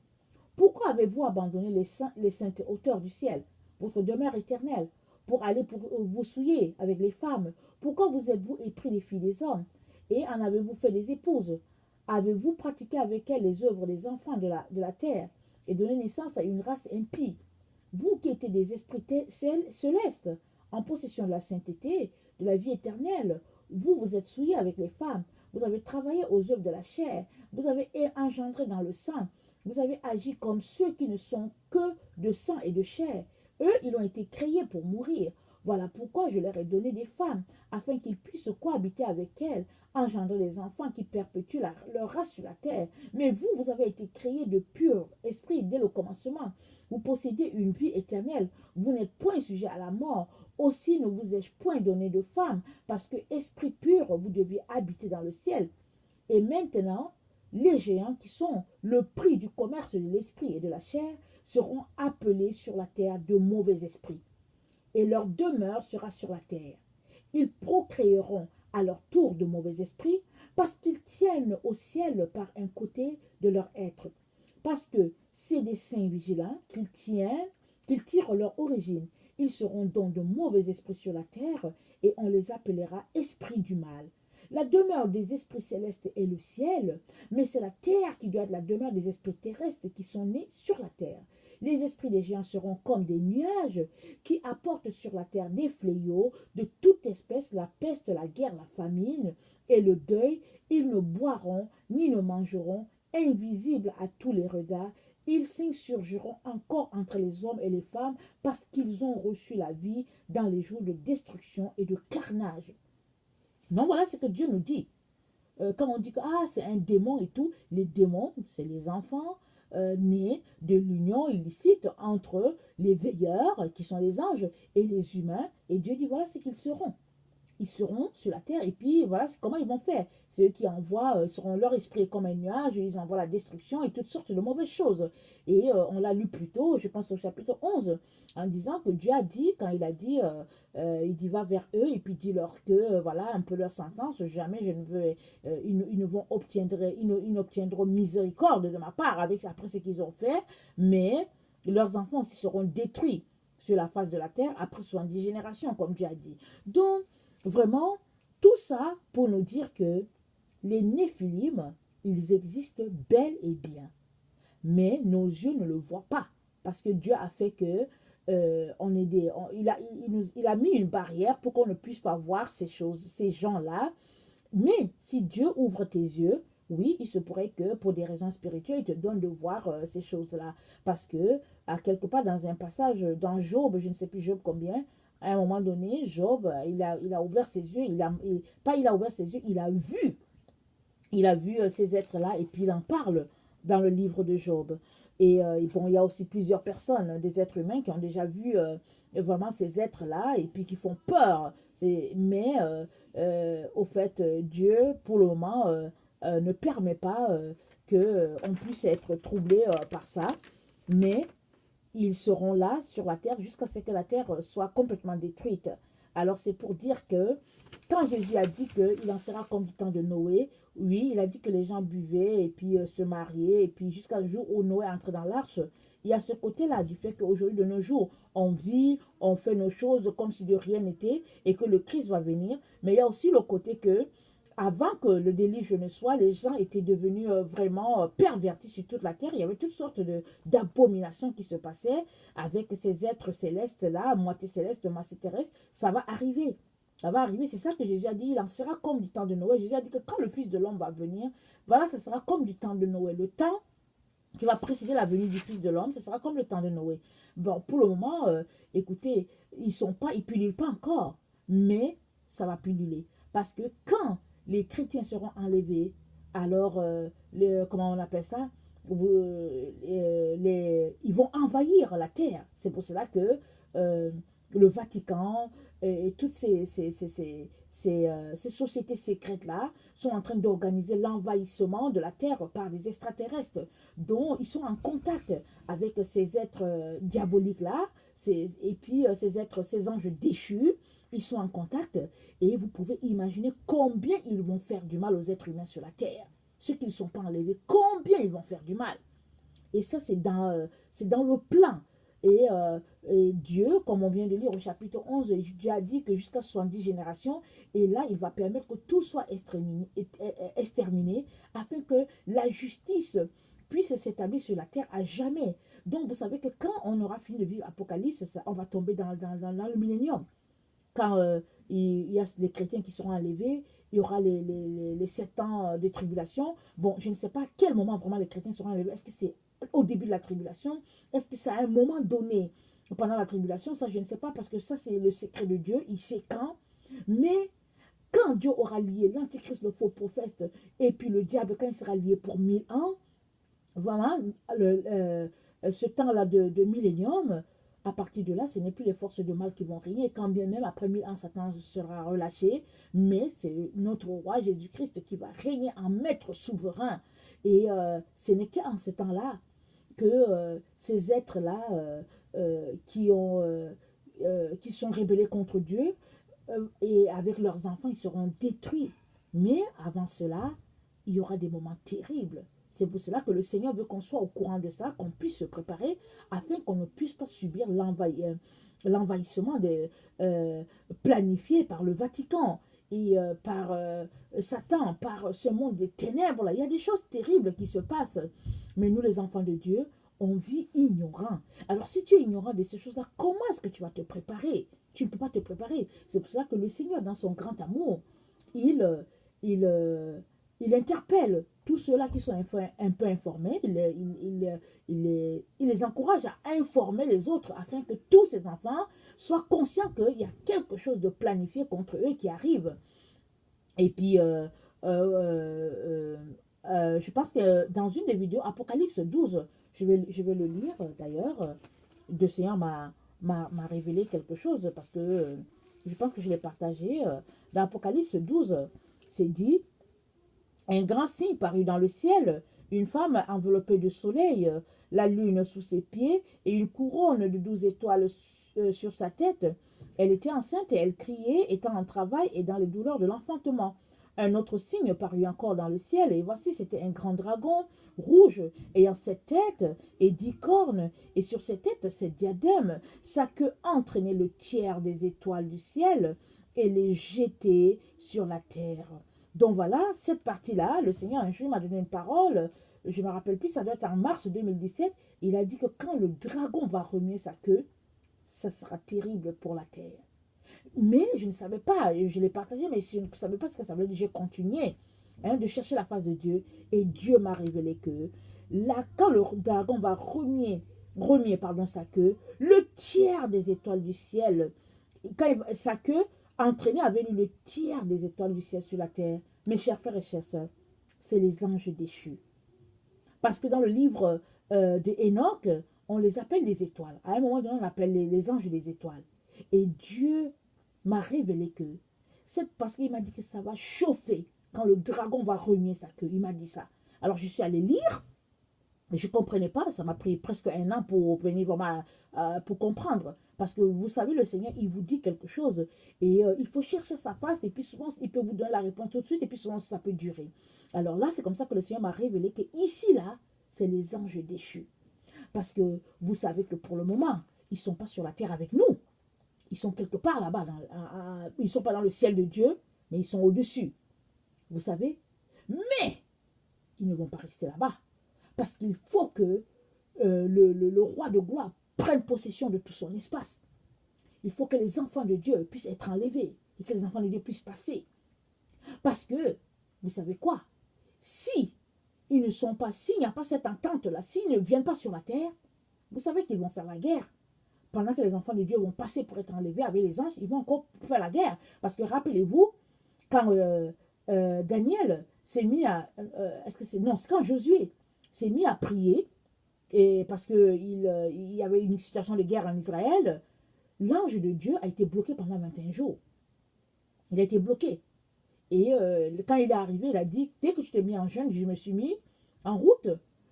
Pourquoi avez-vous abandonné les saintes hauteurs du ciel, votre demeure éternelle, pour aller vous souiller avec les femmes? Pourquoi vous êtes-vous épris des filles des hommes et en avez-vous fait des épouses? Avez-vous pratiqué avec elles les œuvres des enfants de la terre et donné naissance à une race impie? Vous qui étiez des esprits célestes, en possession de la sainteté, de la vie éternelle, vous êtes souillés avec les femmes, vous avez travaillé aux œuvres de la chair, vous avez engendré dans le sang, vous avez agi comme ceux qui ne sont que de sang et de chair. Eux, ils ont été créés pour mourir. Voilà pourquoi je leur ai donné des femmes, afin qu'ils puissent cohabiter avec elles, engendrer des enfants qui perpétuent leur race sur la terre. Mais vous avez été créés de pur esprit dès le commencement. Vous possédez une vie éternelle. Vous n'êtes point sujet à la mort. Aussi ne vous ai-je point donné de femme, parce que esprit pur, vous deviez habiter dans le ciel. Et maintenant, les géants qui sont le prix du commerce de l'esprit et de la chair seront appelés sur la terre de mauvais esprits. Et leur demeure sera sur la terre. Ils procréeront à leur tour de mauvais esprits, parce qu'ils tiennent au ciel par un côté de leur être. Parce que c'est des saints vigilants qu'ils tirent leur origine. Ils seront donc de mauvais esprits sur la terre, et on les appellera esprits du mal. La demeure des esprits célestes est le ciel, mais c'est la terre qui doit être la demeure des esprits terrestres qui sont nés sur la terre. Les esprits des géants seront comme des nuages qui apportent sur la terre des fléaux de toute espèce, la peste, la guerre, la famine et le deuil. Ils ne boiront ni ne mangeront, invisibles à tous les regards. Ils s'insurgeront encore entre les hommes et les femmes parce qu'ils ont reçu la vie dans les jours de destruction et de carnage. Donc voilà ce que Dieu nous dit. Quand on dit que c'est un démon et tout, les démons, c'est les enfants nés de l'union illicite entre les veilleurs, qui sont les anges, et les humains. Et Dieu dit, voilà ce qu'ils seront. Ils seront sur la terre, et puis voilà comment ils vont faire. Ceux qui envoient, seront leur esprit comme un nuage, ils envoient la destruction et toutes sortes de mauvaises choses. Et on l'a lu plus tôt, je pense au chapitre 11, en disant que Dieu a dit, quand il a dit, il dit va vers eux, et puis dis-leur que, voilà, un peu leur sentence, jamais je ne veux, ils n'obtiendront miséricorde de ma part après ce qu'ils ont fait, mais leurs enfants aussi seront détruits. sur la face de la terre après 70 générations, comme Dieu a dit. Donc, vraiment, tout ça pour nous dire que les Néphilim, ils existent bel et bien. Mais nos yeux ne le voient pas. Parce que Dieu a fait que il a mis une barrière pour qu'on ne puisse pas voir ces choses, ces gens-là. Mais si Dieu ouvre tes yeux, oui, il se pourrait que pour des raisons spirituelles, il te donne de voir ces choses-là. Parce que, à quelque part dans un passage, dans Job, je ne sais plus Job combien, à un moment donné, Job, il a ouvert ses yeux, pas il a ouvert ses yeux, il a vu. Il a vu ces êtres-là et puis il en parle dans le livre de Job. Et bon, il y a aussi plusieurs personnes, des êtres humains qui ont déjà vu vraiment ces êtres-là et puis qui font peur. Mais au fait, Dieu, pour le moment, ne permet pas qu'on puisse être troublé par ça. Mais ils seront là sur la terre jusqu'à ce que la terre soit complètement détruite. Alors c'est pour dire que quand Jésus a dit qu'il en sera comme du temps de Noé, oui, il a dit que les gens buvaient et puis se mariaient, et puis jusqu'à le jour où Noé entre dans l'arche, il y a ce côté-là du fait qu'aujourd'hui de nos jours, on vit, on fait nos choses comme si de rien n'était, et que le Christ va venir, mais il y a aussi le côté que avant que le déluge ne soit, les gens étaient devenus vraiment pervertis sur toute la terre. Il y avait toutes sortes d'abominations qui se passaient avec ces êtres célestes-là, moitié céleste, moitié terrestre. Ça va arriver. Ça va arriver. C'est ça que Jésus a dit. Il en sera comme du temps de Noé. Jésus a dit que quand le Fils de l'homme va venir, voilà, ce sera comme du temps de Noé. Le temps qui va précéder la venue du Fils de l'homme, ce sera comme le temps de Noé. Bon, pour le moment, écoutez, ils pullulent pas encore, mais ça va pulluler. Parce que quand les chrétiens seront enlevés, alors, comment on appelle ça, ils vont envahir la terre. C'est pour cela que le Vatican et toutes ces sociétés secrètes-là sont en train d'organiser l'envahissement de la terre par des extraterrestres, dont ils sont en contact avec ces êtres diaboliques-là, et puis ces anges déchus. Ils sont en contact et vous pouvez imaginer combien ils vont faire du mal aux êtres humains sur la terre. Ceux qui ne sont pas enlevés, combien ils vont faire du mal. Et ça, c'est dans le plan. Et Dieu, comme on vient de lire au chapitre 11, Dieu a dit que jusqu'à 70 générations, et là, il va permettre que tout soit exterminé afin que la justice puisse s'établir sur la terre à jamais. Donc, vous savez que quand on aura fini de vivre Apocalypse, on va tomber dans le millénium. Quand il y a les chrétiens qui seront enlevés, il y aura les 7 ans de tribulation. Bon, je ne sais pas à quel moment vraiment les chrétiens seront enlevés. Est-ce que c'est au début de la tribulation? Est-ce que c'est à un moment donné pendant la tribulation? Ça, je ne sais pas parce que ça, c'est le secret de Dieu. Il sait quand. Mais quand Dieu aura lié l'antichrist, le faux prophète, et puis le diable, quand il sera lié pour 1000 ans, vraiment, ce temps-là de millénium, à partir de là, ce n'est plus les forces de mal qui vont régner. Quand bien même, après 1000 ans, Satan sera relâché. Mais c'est notre roi Jésus-Christ qui va régner en maître souverain. Et ce n'est qu'en ce temps-là que ces êtres-là qui sont rebellés contre Dieu et avec leurs enfants, ils seront détruits. Mais avant cela, il y aura des moments terribles. C'est pour cela que le Seigneur veut qu'on soit au courant de ça, qu'on puisse se préparer afin qu'on ne puisse pas subir l'envahissement planifié par le Vatican et par Satan, par ce monde des ténèbres. Il y a des choses terribles qui se passent. Mais nous, les enfants de Dieu, on vit ignorant. Alors, si tu es ignorant de ces choses-là, comment est-ce que tu vas te préparer? Tu ne peux pas te préparer. C'est pour cela que le Seigneur, dans son grand amour, il interpelle tous ceux-là qui sont un peu informés, il les encourage à informer les autres afin que tous ces enfants soient conscients qu'il y a quelque chose de planifié contre eux qui arrive. Et puis, je pense que dans une des vidéos, Apocalypse 12, je vais le lire d'ailleurs, le Seigneur m'a révélé quelque chose parce que je pense que je l'ai partagé. Dans Apocalypse 12, c'est dit: un grand signe parut dans le ciel, une femme enveloppée de soleil, la lune sous ses pieds et une couronne de 12 étoiles sur sa tête. Elle était enceinte et elle criait, étant en travail et dans les douleurs de l'enfantement. un autre signe parut encore dans le ciel, et voici, c'était un grand dragon rouge, ayant 7 têtes et 10 cornes, et sur ses têtes 7 diadèmes. Sa queue entraînait le tiers des étoiles du ciel, et les jetait sur la terre. Donc voilà, cette partie-là, le Seigneur un jour m'a donné une parole, je ne me rappelle plus, ça doit être en mars 2017, il a dit que quand le dragon va remuer sa queue, ça sera terrible pour la terre. Mais je ne savais pas, je l'ai partagé, mais je ne savais pas ce que ça voulait dire. J'ai continué de chercher la face de Dieu, et Dieu m'a révélé que là, quand le dragon va remuer sa queue, le tiers des étoiles du ciel, sa queue entraînée avait eu le tiers des étoiles du ciel sur la terre. Mes chers frères et chères sœurs, c'est les anges déchus. Parce que dans le livre de Enoch, on les appelle les étoiles. À un moment donné, on appelle les anges des étoiles. Et Dieu m'a révélé que c'est parce qu'il m'a dit que ça va chauffer quand le dragon va remuer sa queue. Il m'a dit ça. Alors je suis allée lire, et je ne comprenais pas, ça m'a pris presque un an pour venir vraiment pour comprendre. Parce que vous savez, le Seigneur, il vous dit quelque chose, et il faut chercher sa face, et puis souvent, il peut vous donner la réponse tout de suite, et puis souvent, ça peut durer. Alors là, c'est comme ça que le Seigneur m'a révélé que ici, là, c'est les anges déchus. Parce que vous savez que pour le moment, ils ne sont pas sur la terre avec nous. Ils sont quelque part là-bas. Ils ne sont pas dans le ciel de Dieu, mais ils sont au-dessus. Vous savez? Mais ils ne vont pas rester là-bas. Parce qu'il faut que le roi de gloire prenne possession de tout son espace. Il faut que les enfants de Dieu puissent être enlevés et que les enfants de Dieu puissent passer. Parce que, vous savez quoi? Si ils ne sont pas, s'il n'y a pas cette entente-là, s'ils ne viennent pas sur la terre, vous savez qu'ils vont faire la guerre. Pendant que les enfants de Dieu vont passer pour être enlevés avec les anges, ils vont encore faire la guerre. Parce que rappelez-vous, quand Daniel s'est mis à... quand Josué s'est mis à prier, et parce qu'il y avait une situation de guerre en Israël, l'ange de Dieu a été bloqué pendant 21 jours. Il a été bloqué. Et quand il est arrivé, il a dit, dès que je t'ai mis en jeûne, je me suis mis en route,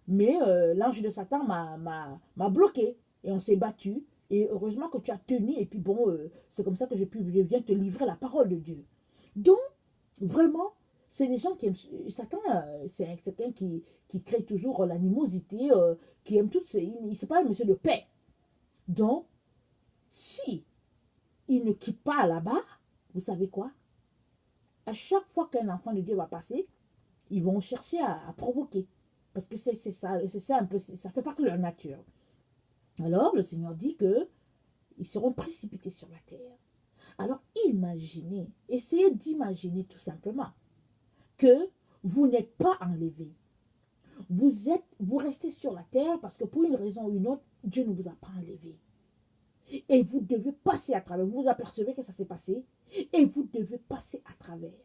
mais l'ange de Satan m'a bloqué. Et on s'est battu. Et heureusement que tu as tenu. Et puis bon, c'est comme ça que je viens te livrer la parole de Dieu. Donc, vraiment, c'est des gens qui aiment... Satan, c'est quelqu'un qui crée toujours l'animosité, qui aime toutes ces... C'est pas un monsieur de paix. Donc, si il ne quitte pas là-bas, vous savez quoi? À chaque fois qu'un enfant de Dieu va passer, ils vont chercher à provoquer. Parce que c'est ça un peu, ça fait partie de leur nature. Alors, le Seigneur dit que ils seront précipités sur la terre. Alors, imaginez, essayez d'imaginer tout simplement que vous n'êtes pas enlevé. Vous restez sur la terre parce que pour une raison ou une autre, Dieu ne vous a pas enlevé. Et vous devez passer à travers. Vous vous apercevez que ça s'est passé et vous devez passer à travers.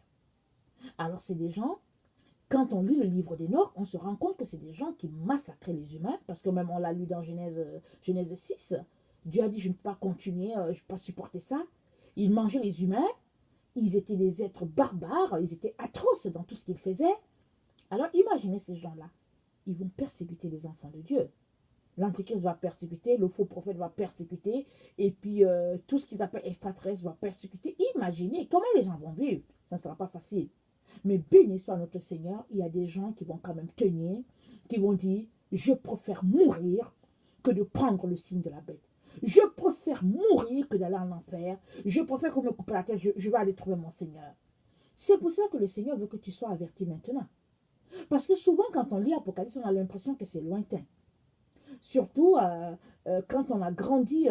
Alors, c'est des gens, quand on lit le livre d'Enoch, on se rend compte que c'est des gens qui massacraient les humains, parce que même on l'a lu dans Genèse 6, Dieu a dit, je ne peux pas continuer, je ne peux pas supporter ça. Ils mangeaient les humains, ils étaient des êtres barbares, ils étaient atroces dans tout ce qu'ils faisaient. Alors imaginez ces gens-là, ils vont persécuter les enfants de Dieu. L'antichrist va persécuter, le faux prophète va persécuter, et puis tout ce qu'ils appellent extraterrestre va persécuter. Imaginez comment les gens vont vivre, ça ne sera pas facile. Mais béni soit notre Seigneur, il y a des gens qui vont quand même tenir, qui vont dire, je préfère mourir que de prendre le signe de la bête. Je préfère mourir que d'aller en enfer. Je préfère qu'on me coupe la tête, je vais aller trouver mon Seigneur. C'est pour ça que le Seigneur veut que tu sois averti maintenant. Parce que souvent, quand on lit Apocalypse, on a l'impression que c'est lointain. Surtout quand on a grandi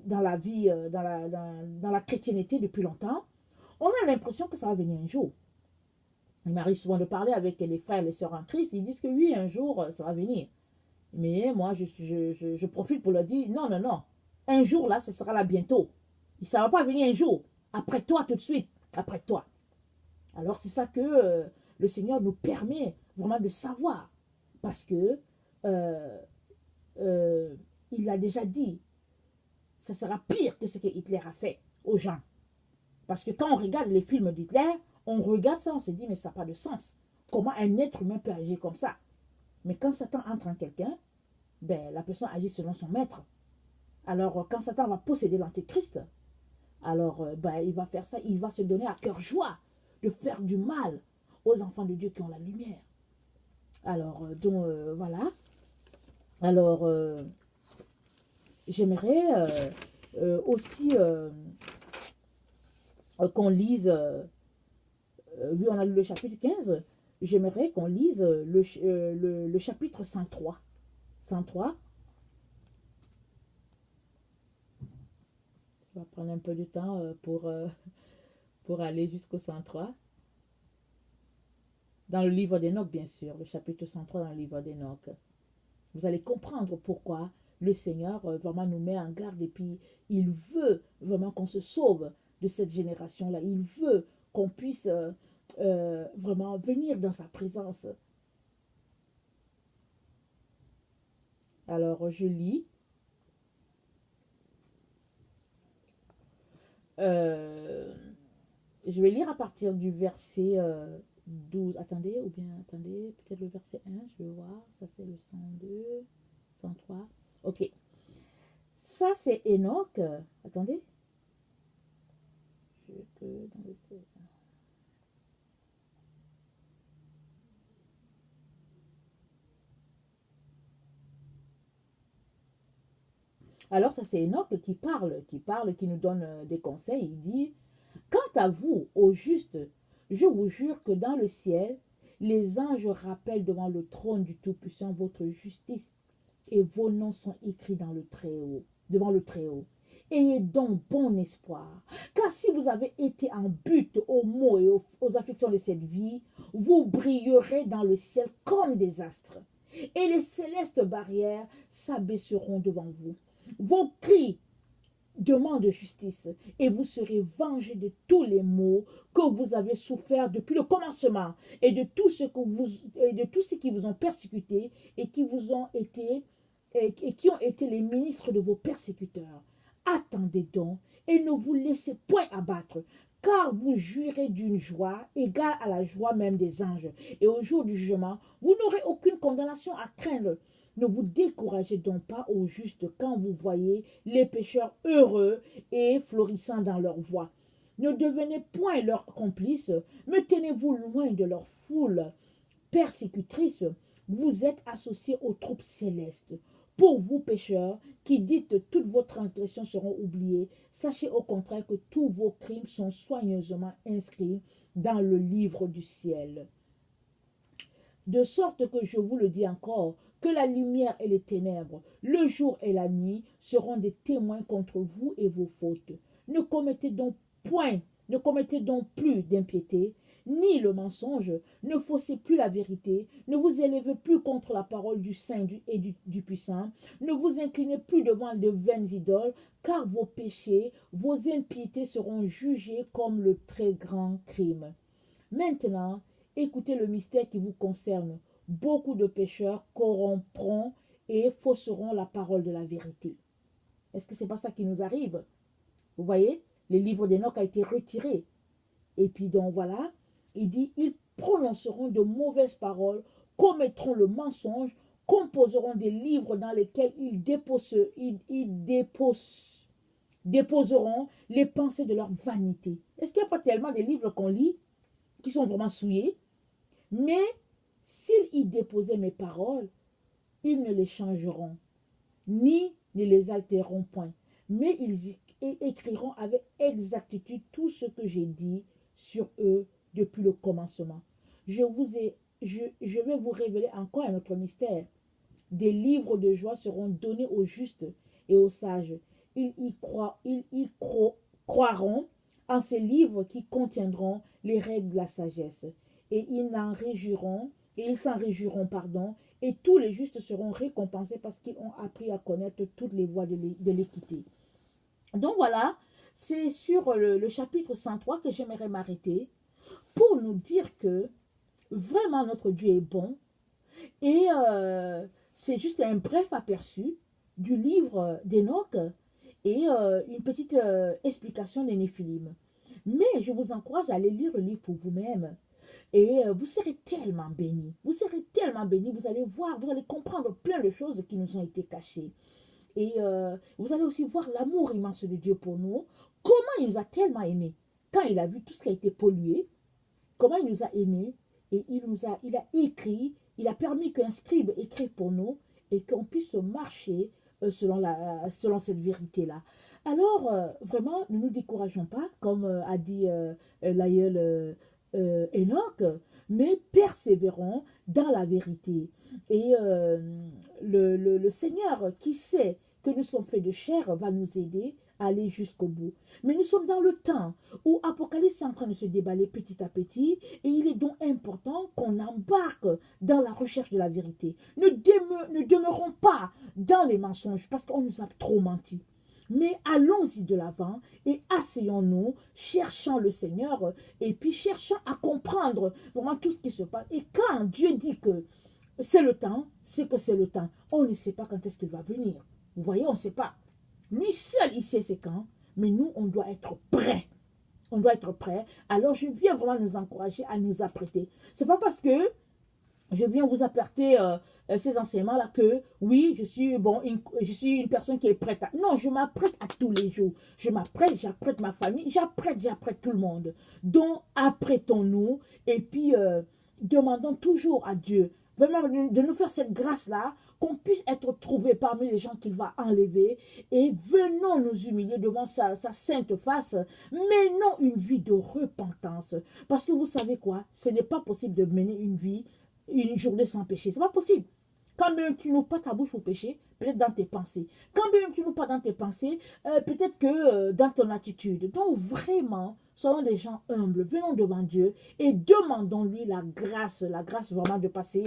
dans la vie, dans la chrétienté depuis longtemps, on a l'impression que ça va venir un jour. Il m'arrive souvent de parler avec les frères et les sœurs en Christ, ils disent que oui, un jour, ça va venir. Mais moi, je profite pour leur dire, non, non, non, un jour là, ce sera là bientôt. Ça ne va pas venir un jour, après toi tout de suite, après toi. Alors c'est ça que le Seigneur nous permet vraiment de savoir, parce que il l'a déjà dit, ça sera pire que ce que Hitler a fait aux gens. Parce que quand on regarde les films d'Hitler, on regarde ça, on se dit, mais ça n'a pas de sens. Comment un être humain peut agir comme ça? Mais quand Satan entre en quelqu'un, ben, la personne agit selon son maître. Alors, quand Satan va posséder l'antéchrist, alors ben, il va faire ça, il va se donner à cœur joie de faire du mal aux enfants de Dieu qui ont la lumière. Alors, donc, voilà. Alors, j'aimerais aussi qu'on lise, oui, on a lu le chapitre 15, j'aimerais qu'on lise le chapitre 103. 103. Ça va prendre un peu de temps pour aller jusqu'au 103. Dans le livre d'Enoch, bien sûr, le chapitre 103 dans le livre d'Enoch. Vous allez comprendre pourquoi le Seigneur vraiment nous met en garde et puis il veut vraiment qu'on se sauve de cette génération-là. Il veut qu'on puisse vraiment venir dans sa présence. Alors, je lis. Je vais lire à partir du verset 12. Attendez, ou bien attendez, peut-être le verset 1, je vais voir. Ça, c'est le 102, 103. Ok. Ça, c'est Enoch. Attendez. Je peux dans le... Alors, ça, c'est Enoch qui nous donne des conseils. Il dit, quant à vous, au juste, je vous jure que dans le ciel, les anges rappellent devant le trône du Tout-Puissant votre justice et vos noms sont écrits dans le Très-Haut, devant le Très-Haut. Ayez donc bon espoir, car si vous avez été en butte aux maux et aux afflictions de cette vie, vous brillerez dans le ciel comme des astres, et les célestes barrières s'abaisseront devant vous. Vos cris demandent justice, et vous serez vengés de tous les maux que vous avez souffert depuis le commencement, et de tout ce qui vous ont persécuté et qui vous ont été et qui ont été les ministres de vos persécuteurs. Attendez donc et ne vous laissez point abattre, car vous jouirez d'une joie égale à la joie même des anges. Et au jour du jugement, vous n'aurez aucune condamnation à craindre. Ne vous découragez donc pas au juste quand vous voyez les pécheurs heureux et florissant dans leur voie. Ne devenez point leurs complices, mais tenez-vous loin de leur foule persécutrice. Vous êtes associés aux troupes célestes. Pour vous, pécheurs, qui dites toutes vos transgressions seront oubliées, sachez au contraire que tous vos crimes sont soigneusement inscrits dans le livre du ciel. De sorte que je vous le dis encore, que la lumière et les ténèbres, le jour et la nuit, seront des témoins contre vous et vos fautes. Ne commettez donc plus d'impiété, ni le mensonge, ne faussez plus la vérité, ne vous élevez plus contre la parole du Saint et du Puissant, ne vous inclinez plus devant de vaines idoles, car vos péchés, vos impiétés seront jugés comme le très grand crime. Maintenant, écoutez le mystère qui vous concerne. Beaucoup de pécheurs corrompront et fausseront la parole de la vérité. Est-ce que c'est pas ça qui nous arrive? Vous voyez, le livre d'Enoch a été retiré. Et puis donc voilà, il dit, ils prononceront de mauvaises paroles, commettront le mensonge, composeront des livres dans lesquels ils déposeront les pensées de leur vanité. Est-ce qu'il n'y a pas tellement de livres qu'on lit qui sont vraiment souillés? Mais s'ils y déposaient mes paroles, ils ne les changeront, ni ne les altéreront point, mais ils écriront avec exactitude tout ce que j'ai dit sur eux depuis le commencement. Je vais vous révéler encore un autre mystère. Des livres de joie seront donnés aux justes et aux sages. Ils y croiront en ces livres qui contiendront les règles de la sagesse. Et ils s'en réjouiront, et tous les justes seront récompensés parce qu'ils ont appris à connaître toutes les voies de l'équité. Donc voilà, c'est sur le chapitre 103 que j'aimerais m'arrêter pour nous dire que vraiment notre Dieu est bon. Et c'est juste un bref aperçu du livre d'Enoch et une petite explication des Néphilim. Mais je vous encourage à aller lire le livre pour vous-même. Et vous serez tellement bénis. Vous serez tellement bénis. Vous allez voir, vous allez comprendre plein de choses qui nous ont été cachées. Et vous allez aussi voir l'amour immense de Dieu pour nous. Comment il nous a tellement aimés. Quand il a vu tout ce qui a été pollué, comment il nous a aimés et il a écrit, il a permis qu'un scribe écrive pour nous et qu'on puisse marcher selon cette vérité-là. Alors, vraiment, ne nous décourageons pas, comme a dit l'aïeul Enoch, mais persévérons dans la vérité. Et le Seigneur qui sait que nous sommes faits de chair va nous aider à aller jusqu'au bout. Mais nous sommes dans le temps où Apocalypse est en train de se déballer petit à petit et il est donc important qu'on embarque dans la recherche de la vérité. Ne demeurons pas dans les mensonges parce qu'on nous a trop menti. Mais allons-y de l'avant et asseyons-nous, cherchant le Seigneur et puis cherchant à comprendre vraiment tout ce qui se passe. Et quand Dieu dit que c'est le temps, c'est que c'est le temps. On ne sait pas quand est-ce qu'il va venir. Vous voyez, on ne sait pas. Lui seul, il sait c'est quand, mais nous, on doit être prêts. On doit être prêts. Alors, je viens vraiment nous encourager à nous apprêter. Ce n'est pas parce que je viens vous apporter ces enseignements-là que, oui, je suis une personne qui est prête. Non, je m'apprête à tous les jours. Je m'apprête, j'apprête ma famille, j'apprête tout le monde. Donc, apprêtons-nous et puis demandons toujours à Dieu vraiment de nous faire cette grâce-là, qu'on puisse être trouvé parmi les gens qu'il va enlever et venons nous humilier devant sa sainte face, menons une vie de repentance. Parce que vous savez quoi, ce n'est pas possible de mener une journée sans péché. C'est pas possible. Quand même tu n'ouvres pas ta bouche pour pécher, peut-être dans tes pensées. Quand même tu n'ouvres pas dans tes pensées, peut-être que dans ton attitude. Donc vraiment, soyons des gens humbles, venons devant Dieu et demandons-lui la grâce vraiment de passer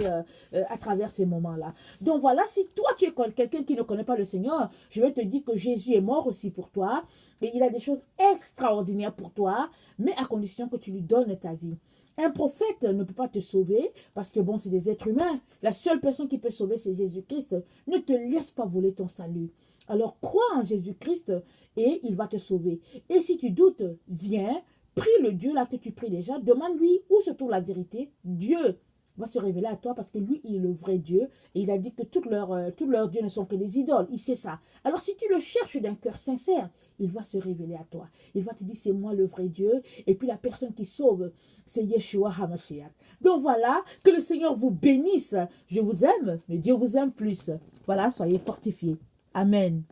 à travers ces moments-là. Donc voilà, si toi tu es quelqu'un qui ne connaît pas le Seigneur, je vais te dire que Jésus est mort aussi pour toi et il a des choses extraordinaires pour toi, mais à condition que tu lui donnes ta vie. Un prophète ne peut pas te sauver parce que bon, c'est des êtres humains. La seule personne qui peut sauver, c'est Jésus-Christ. Ne te laisse pas voler ton salut. Alors crois en Jésus-Christ et il va te sauver. Et si tu doutes, viens, prie le Dieu là que tu pries déjà, demande-lui où se trouve la vérité. Dieu va se révéler à toi parce que lui, il est le vrai Dieu. Et il a dit que tous leurs dieux ne sont que des idoles. Il sait ça. Alors si tu le cherches d'un cœur sincère, il va se révéler à toi. Il va te dire, c'est moi le vrai Dieu. Et puis la personne qui sauve, c'est Yeshua HaMashiach. Donc voilà, que le Seigneur vous bénisse. Je vous aime, mais Dieu vous aime plus. Voilà, soyez fortifiés. Amen.